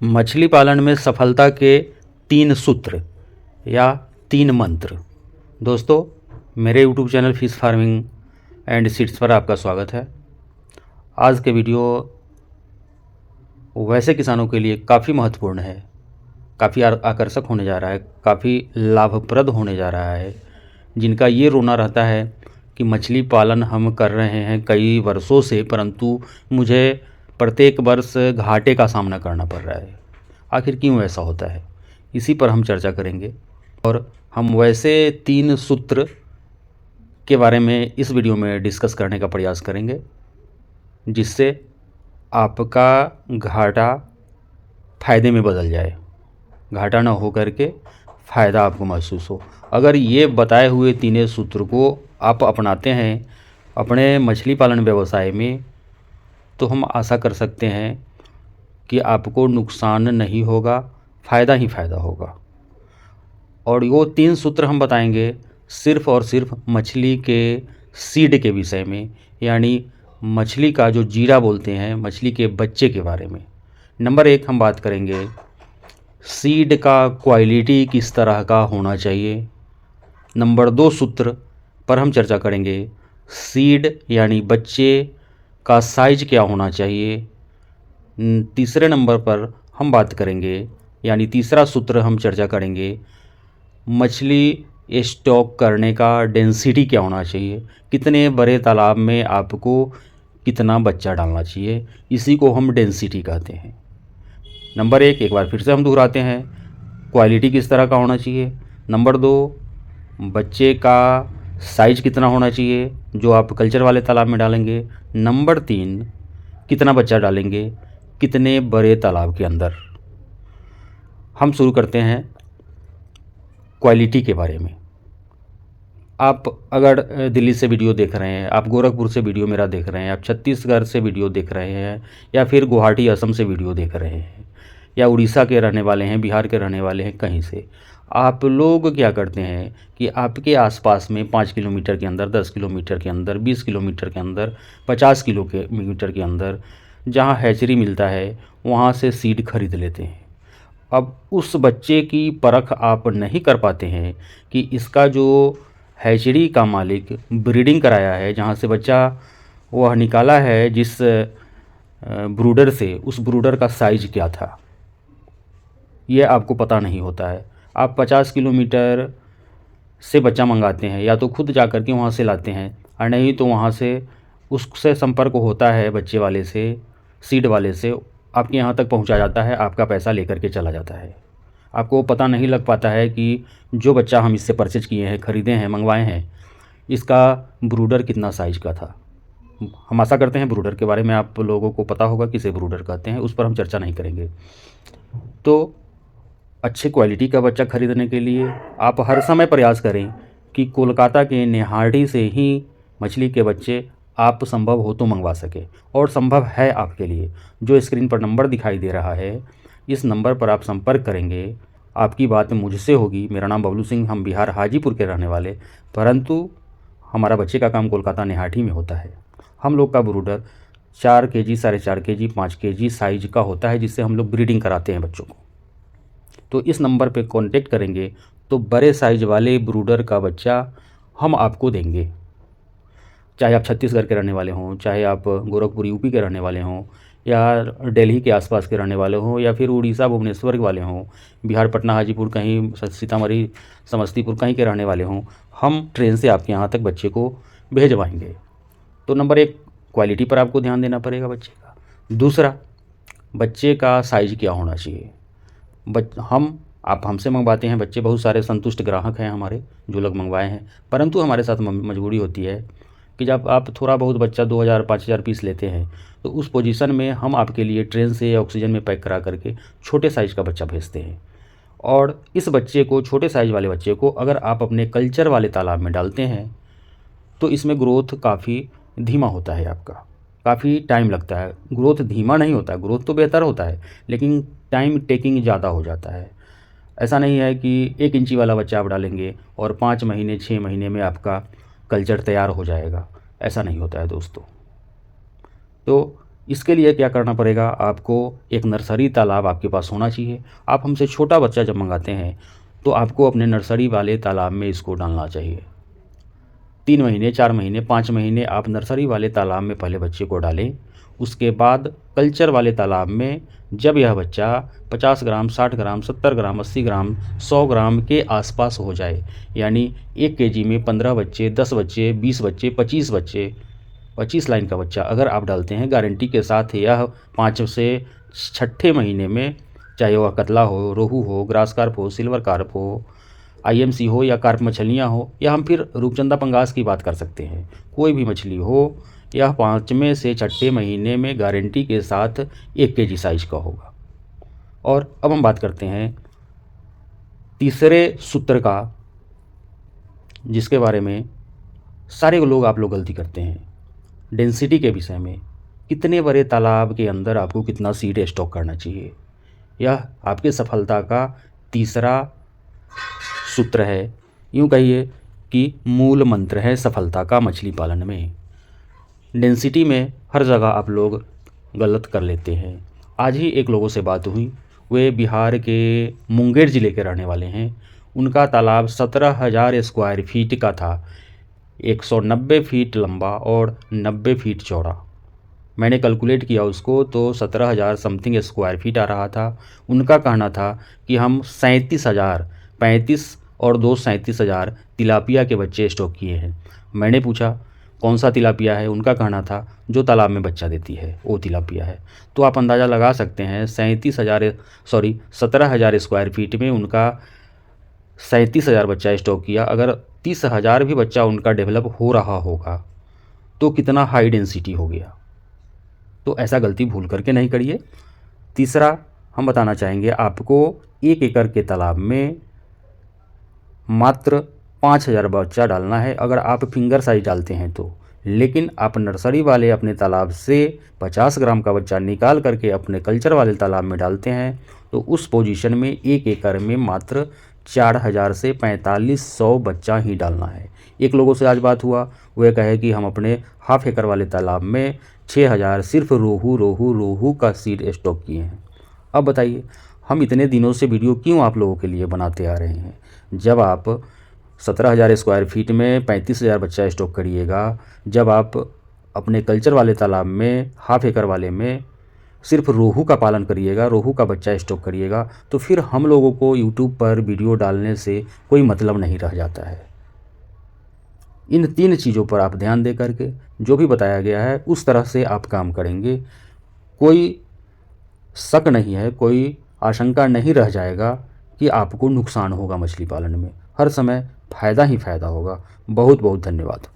मछली पालन में सफलता के 3 सूत्र या 3 मंत्र। दोस्तों, मेरे YouTube channel fish farming and seeds पर आपका स्वागत है। आज के वीडियो वैसे किसानों के लिए काफ़ी महत्वपूर्ण है, काफ़ी आकर्षक होने जा रहा है, काफ़ी लाभप्रद होने जा रहा है, जिनका ये रोना रहता है कि मछली पालन हम कर रहे हैं कई वर्षों से, परंतु मुझे प्रत्येक वर्ष घाटे का सामना करना पड़ रहा है। आखिर क्यों ऐसा होता है, इसी पर हम चर्चा करेंगे और हम वैसे 3 सूत्र के बारे में इस वीडियो में डिस्कस करने का प्रयास करेंगे, जिससे आपका घाटा फ़ायदे में बदल जाए, घाटा ना हो करके फ़ायदा आपको महसूस हो। अगर ये बताए हुए 3 सूत्र को आप अपनाते हैं अपने मछली पालन व्यवसाय में, तो हम आशा कर सकते हैं कि आपको नुकसान नहीं होगा, फ़ायदा ही फ़ायदा होगा। और वो 3 सूत्र हम बताएंगे सिर्फ़ और सिर्फ मछली के सीड के विषय में, यानी मछली का जो जीरा बोलते हैं, मछली के बच्चे के बारे में। नंबर 1 हम बात करेंगे सीड का क्वालिटी किस तरह का होना चाहिए। नंबर 2 सूत्र पर हम चर्चा करेंगे सीड यानी बच्चे का साइज क्या होना चाहिए। तीसरे नंबर पर हम बात करेंगे, यानी तीसरा सूत्र हम चर्चा करेंगे मछली स्टॉक करने का डेंसिटी क्या होना चाहिए, कितने बड़े तालाब में आपको कितना बच्चा डालना चाहिए, इसी को हम डेंसिटी कहते हैं। नंबर 1 एक बार फिर से हम दोहराते हैं, क्वालिटी किस तरह का होना चाहिए। नंबर 2 बच्चे का साइज कितना होना चाहिए जो आप कल्चर वाले तालाब में डालेंगे। नंबर 3 कितना बच्चा डालेंगे, कितने बड़े तालाब के अंदर। हम शुरू करते हैं क्वालिटी के बारे में। आप अगर दिल्ली से वीडियो देख रहे हैं, आप गोरखपुर से वीडियो मेरा देख रहे हैं, आप छत्तीसगढ़ से वीडियो देख रहे हैं, या फिर गुवाहाटी असम से वीडियो देख रहे हैं, या उड़ीसा के रहने वाले हैं, बिहार के रहने वाले हैं, कहीं से, आप लोग क्या करते हैं कि आपके आसपास में 5 किलोमीटर के अंदर, 10 किलोमीटर के अंदर, 20 किलोमीटर के अंदर, 50 किलोमीटर के अंदर जहाँ हैचरी मिलता है वहाँ से सीड खरीद लेते हैं। अब उस बच्चे की परख आप नहीं कर पाते हैं कि इसका जो हैचरी का मालिक ब्रीडिंग कराया है, जहाँ से बच्चा वह निकाला है, जिस ब्रूडर से, उस ब्रूडर का साइज़ क्या था, ये आपको पता नहीं होता है। आप 50 किलोमीटर से बच्चा मंगाते हैं, या तो खुद जा कर के वहाँ से लाते हैं, और नहीं तो वहाँ से उससे संपर्क होता है बच्चे वाले से, सीड वाले से, आपके यहाँ तक पहुँचा जाता है, आपका पैसा लेकर के चला जाता है। आपको पता नहीं लग पाता है कि जो बच्चा हम इससे परचेज किए हैं, ख़रीदे हैं, मंगवाए हैं, इसका ब्रूडर कितना साइज़ का था। हम आशा करते हैं ब्रूडर के बारे में आप लोगों को पता होगा, किसे ब्रूडर कहते हैं, उस पर हम चर्चा नहीं करेंगे। तो अच्छे क्वालिटी का बच्चा ख़रीदने के लिए आप हर समय प्रयास करें कि कोलकाता के नेहाड़ी से ही मछली के बच्चे आप संभव हो तो मंगवा सके, और संभव है आपके लिए। जो स्क्रीन पर नंबर दिखाई दे रहा है, इस नंबर पर आप संपर्क करेंगे, आपकी बात मुझसे होगी। मेरा नाम बबलू सिंह, हम बिहार हाजीपुर के रहने वाले, परंतु हमारा बच्चे का काम कोलकाता नेहाटी में होता है। हम लोग का ब्रूडर 4 केजी, 4.5 केजी, 5 केजी साइज का होता है, जिससे हम लोग ब्रीडिंग कराते हैं बच्चों को। तो इस नंबर पे कांटेक्ट करेंगे तो बड़े साइज वाले ब्रूडर का बच्चा हम आपको देंगे। चाहे आप छत्तीसगढ़ के रहने वाले हों, चाहे आप गोरखपुर यूपी के रहने वाले हों, या दिल्ली के आसपास के रहने वाले हों, या फिर उड़ीसा भुवनेश्वर वाले हों, बिहार पटना हाजीपुर, कहीं सीतामढ़ी समस्तीपुर कहीं के रहने वाले हों, हम ट्रेन से आपके यहाँ तक बच्चे को भेजवाएंगे। तो नंबर 1 क्वालिटी पर आपको ध्यान देना पड़ेगा बच्चे का। दूसरा, बच्चे का साइज़ क्या होना चाहिए। आप हमसे मंगवाते हैं बच्चे, बहुत सारे संतुष्ट ग्राहक हैं हमारे जो लोग मंगवाए हैं, परंतु हमारे साथ मजबूरी होती है कि जब आप थोड़ा बहुत बच्चा 2000 5000 पीस लेते हैं, तो उस पोजीशन में हम आपके लिए ट्रेन से या ऑक्सीजन में पैक करा करके छोटे साइज़ का बच्चा भेजते हैं। और इस बच्चे को, छोटे साइज़ वाले बच्चे को, अगर आप अपने कल्चर वाले तालाब में डालते हैं तो इसमें ग्रोथ काफ़ी धीमा होता है, आपका काफ़ी टाइम लगता है। ग्रोथ धीमा नहीं होता है, ग्रोथ तो बेहतर होता है, लेकिन टाइम टेकिंग ज़्यादा हो जाता है। ऐसा नहीं है कि 1 इंची वाला बच्चा आप डालेंगे और 5 महीने 6 महीने में आपका कल्चर तैयार हो जाएगा, ऐसा नहीं होता है दोस्तों। तो इसके लिए क्या करना पड़ेगा, आपको एक नर्सरी तालाब आपके पास होना चाहिए। आप हमसे छोटा बच्चा जब मंगाते हैं तो आपको अपने नर्सरी वाले तालाब में इसको डालना चाहिए। 3 महीने, 4 महीने, 5 महीने आप नर्सरी वाले तालाब में पहले बच्चे को डालें। उसके बाद कल्चर वाले तालाब में जब यह बच्चा 50 ग्राम, 60 ग्राम, 70 ग्राम, 80 ग्राम, 100 ग्राम के आसपास हो जाए, यानी 1 केजी में 15 बच्चे, 10 बच्चे, 20 बच्चे, 25 बच्चे, 25 लाइन का बच्चा अगर आप डालते हैं, गारंटी के साथ यह 5 से 6ठे महीने में, चाहे वह कतला हो, रोहू हो, ग्रास कार्प हो, सिल्वर कार्प हो, आईएमसी हो या कार्प मछलियाँ हो, या हम फिर रूपचंदा पंगास की बात कर सकते हैं, कोई भी मछली हो, यह 5वें से 6ठे महीने में गारंटी के साथ 1 केजी साइज़ का होगा। और अब हम बात करते हैं तीसरे सूत्र का, जिसके बारे में सारे लोग आप लोग गलती करते हैं, डेंसिटी के विषय में। कितने बड़े तालाब के अंदर आपको कितना सीड स्टॉक करना चाहिए, यह आपके सफलता का तीसरा सूत्र है। यूँ कहिए कि मूल मंत्र है सफलता का मछली पालन में। डेंसिटी में हर जगह आप लोग गलत कर लेते हैं। आज ही एक लोगों से बात हुई, वे बिहार के मुंगेर ज़िले के रहने वाले हैं। उनका तालाब 17,000 स्क्वायर फीट का था, 190 फीट लंबा और 90 फीट चौड़ा। मैंने कैलकुलेट किया उसको तो 17,000 समथिंग स्क्वायर फीट आ रहा था। उनका कहना था कि हम 37,000, 35 और 2 37,000 तिलापिया के बच्चे स्टॉक किए हैं। मैंने पूछा कौन सा तिलापिया है, उनका कहना था जो तालाब में बच्चा देती है वो तिलापिया है। तो आप अंदाज़ा लगा सकते हैं 17,000 स्क्वायर फीट में उनका 37,000 बच्चा स्टॉक किया। अगर 30,000 भी बच्चा उनका डेवलप हो रहा होगा तो कितना हाई डेंसिटी हो गया। तो ऐसा गलती भूल करके नहीं करिए। तीसरा हम बताना चाहेंगे आपको, 1 एकड़ के तालाब में मात्र 5,000 बच्चा डालना है अगर आप फिंगर साइज डालते हैं तो। लेकिन आप नर्सरी वाले अपने तालाब से 50 ग्राम का बच्चा निकाल करके अपने कल्चर वाले तालाब में डालते हैं तो उस पोजीशन में 1 एकड़ में मात्र 4,000 से 4,500 बच्चा ही डालना है। एक लोगों से आज बात हुआ, वह कहे कि हम अपने हाफ एकड़ वाले तालाब में 6,000 सिर्फ रोहू का सीड स्टॉक किए हैं। अब बताइए हम इतने दिनों से वीडियो क्यों आप लोगों के लिए बनाते आ रहे हैं। जब आप 17,000 स्क्वायर फीट में 35,000 बच्चा स्टॉक करिएगा, जब आप अपने कल्चर वाले तालाब में हाफ एकड़ वाले में सिर्फ रोहू का पालन करिएगा, रोहू का बच्चा स्टॉक करिएगा, तो फिर हम लोगों को यूट्यूब पर वीडियो डालने से कोई मतलब नहीं रह जाता है। इन 3 चीज़ों पर आप ध्यान दे करके जो भी बताया गया है उस तरह से आप काम करेंगे, कोई शक नहीं है, कोई आशंका नहीं रह जाएगा कि आपको नुकसान होगा मछली पालन में। हर समय फ़ायदा ही फ़ायदा होगा। बहुत बहुत धन्यवाद।